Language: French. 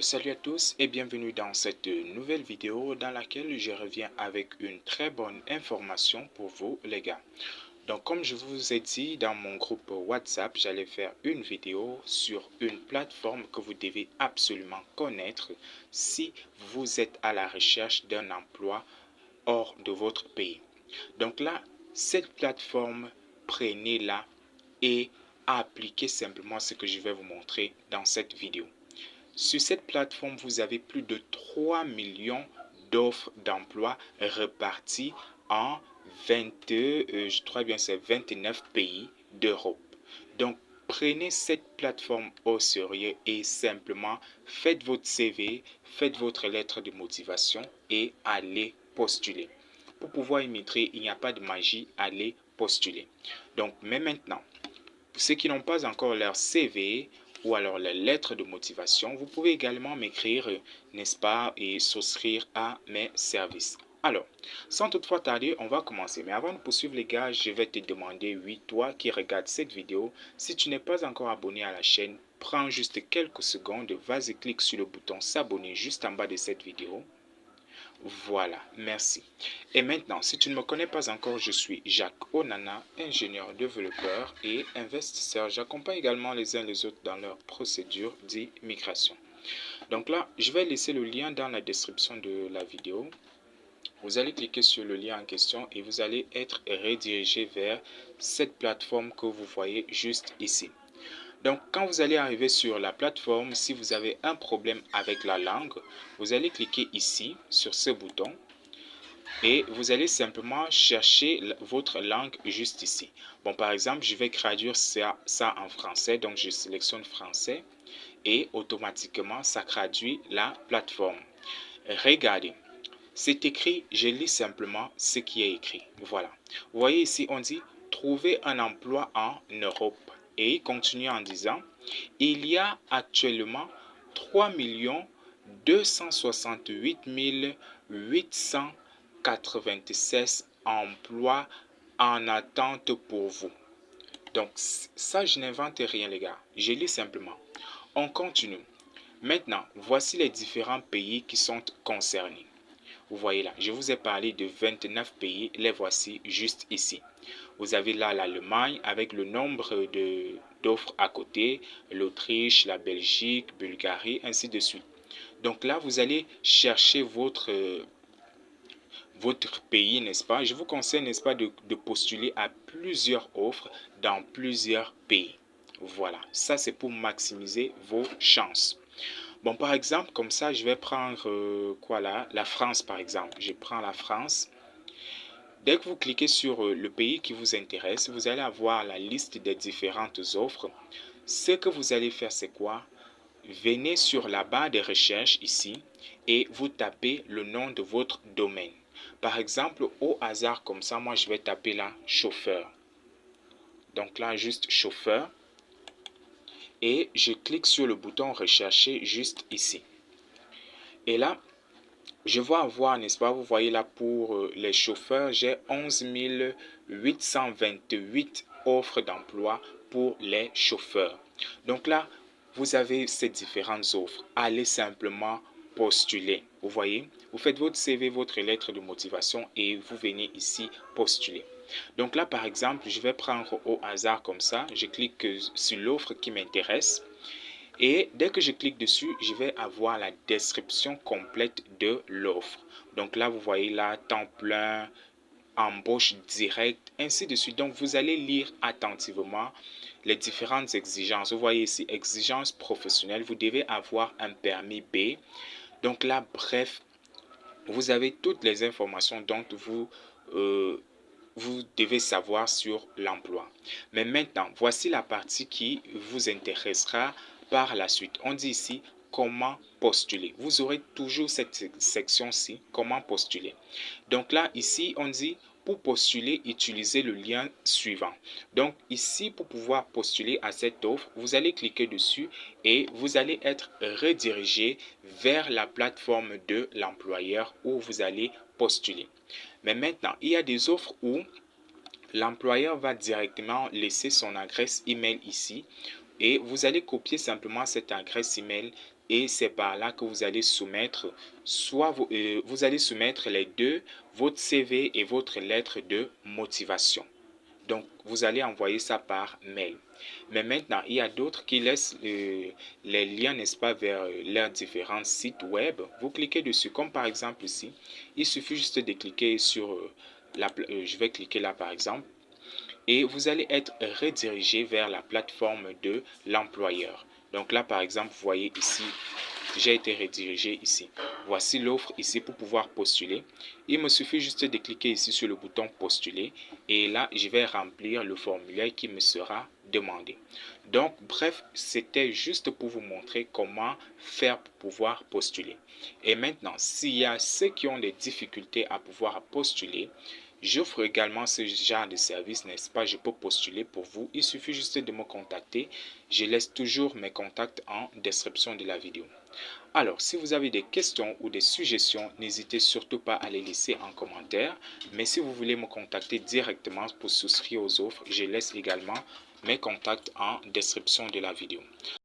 Salut à tous et bienvenue dans cette nouvelle vidéo dans laquelle je reviens avec une très bonne information pour vous les gars. Donc comme je vous ai dit dans mon groupe WhatsApp, j'allais faire une vidéo sur une plateforme que vous devez absolument connaître si vous êtes à la recherche d'un emploi hors de votre pays. Donc là, cette plateforme, prenez-la et appliquez simplement ce que je vais vous montrer dans cette vidéo. Sur cette plateforme, vous avez plus de 3 millions d'offres d'emploi reparties en 29 pays d'Europe. Donc, prenez cette plateforme au sérieux et simplement faites votre CV, faites votre lettre de motivation et allez postuler. Pour pouvoir immigrer, il n'y a pas de magie, allez postuler. Donc, mais maintenant, pour ceux qui n'ont pas encore leur CV, ou alors les lettres de motivation, vous pouvez également m'écrire, n'est-ce pas, et souscrire à mes services. Alors, sans toutefois tarder, on va commencer. Mais avant de poursuivre les gars, je vais te demander, oui, toi qui regardes cette vidéo, si tu n'es pas encore abonné à la chaîne, prends juste quelques secondes, vas-y, clique sur le bouton s'abonner juste en bas de cette vidéo. Voilà, merci. Et maintenant, si tu ne me connais pas encore, je suis Jacques Onana, ingénieur développeur et investisseur. J'accompagne également les uns les autres dans leur procédure d'immigration. Donc là, je vais laisser le lien dans la description de la vidéo. Vous allez cliquer sur le lien en question et vous allez être redirigé vers cette plateforme que vous voyez juste ici. Donc, quand vous allez arriver sur la plateforme, si vous avez un problème avec la langue, vous allez cliquer ici, sur ce bouton, et vous allez simplement chercher votre langue juste ici. Bon, par exemple, je vais traduire ça en français, donc je sélectionne français, et automatiquement, ça traduit la plateforme. Regardez, c'est écrit, je lis simplement ce qui est écrit. Voilà. Vous voyez ici, on dit « Trouver un emploi en Europe ». Et il continue en disant, il y a actuellement 3 268 896 emplois en attente pour vous. Donc ça, je n'invente rien les gars, je lis simplement. On continue. Maintenant, voici les différents pays qui sont concernés. Vous voyez là, je vous ai parlé de 29 pays, les voici juste ici. Vous avez là l'Allemagne avec le nombre d'offres à côté, l'Autriche, la Belgique, Bulgarie, ainsi de suite. Donc là, vous allez chercher votre pays, n'est-ce pas? Je vous conseille, n'est-ce pas, de postuler à plusieurs offres dans plusieurs pays. Voilà, ça c'est pour maximiser vos chances. Bon, par exemple, comme ça, je vais prendre quoi là? La France, par exemple. Je prends la France. Dès que vous cliquez sur le pays qui vous intéresse, vous allez avoir la liste des différentes offres. Ce que vous allez faire, c'est quoi? Venez sur la barre de recherche ici et vous tapez le nom de votre domaine. Par exemple, au hasard comme ça, moi je vais taper là chauffeur. Donc là, juste chauffeur. Et je clique sur le bouton rechercher juste ici. Et là, je vais avoir, n'est-ce pas, vous voyez là pour les chauffeurs, j'ai 11 828 offres d'emploi pour les chauffeurs. Donc là, vous avez ces différentes offres. Allez simplement postuler. Vous voyez, vous faites votre CV, votre lettre de motivation et vous venez ici postuler. Donc là, par exemple, je vais prendre au hasard comme ça. Je clique sur l'offre qui m'intéresse. Et dès que je clique dessus, je vais avoir la description complète de l'offre. Donc là, vous voyez là, temps plein, embauche directe, ainsi de suite. Donc, vous allez lire attentivement les différentes exigences. Vous voyez ici, exigences professionnelles. Vous devez avoir un permis B. Donc là, bref, vous avez toutes les informations dont vous devez savoir sur l'emploi. Mais maintenant, voici la partie qui vous intéressera par la suite. On dit ici comment postuler. Vous aurez toujours cette section-ci, comment postuler. Donc là, ici, on dit pour postuler, utilisez le lien suivant. Donc ici, pour pouvoir postuler à cette offre, vous allez cliquer dessus et vous allez être redirigé vers la plateforme de l'employeur où vous allez postuler. Mais maintenant, il y a des offres où l'employeur va directement laisser son adresse email ici et vous allez copier simplement cette adresse email, et c'est par là que vous allez soumettre vous allez soumettre les deux, votre CV et votre lettre de motivation. Donc, vous allez envoyer ça par mail. Mais maintenant, il y a d'autres qui laissent les liens, n'est-ce pas, vers leurs différents sites web. Vous cliquez dessus, comme par exemple ici. Il suffit juste de cliquer sur je vais cliquer là par exemple. Et vous allez être redirigé vers la plateforme de l'employeur. Donc là, par exemple, vous voyez ici, j'ai été redirigé ici. Voici l'offre ici pour pouvoir postuler. Il me suffit juste de cliquer ici sur le bouton postuler et là, je vais remplir le formulaire qui me sera demandé. Donc, bref, c'était juste pour vous montrer comment faire pour pouvoir postuler. Et maintenant, s'il y a ceux qui ont des difficultés à pouvoir postuler, j'offre également ce genre de service, n'est-ce pas? Je peux postuler pour vous. Il suffit juste de me contacter. Je laisse toujours mes contacts en description de la vidéo. Alors, si vous avez des questions ou des suggestions, n'hésitez surtout pas à les laisser en commentaire. Mais si vous voulez me contacter directement pour souscrire aux offres, je laisse également mes contacts en description de la vidéo.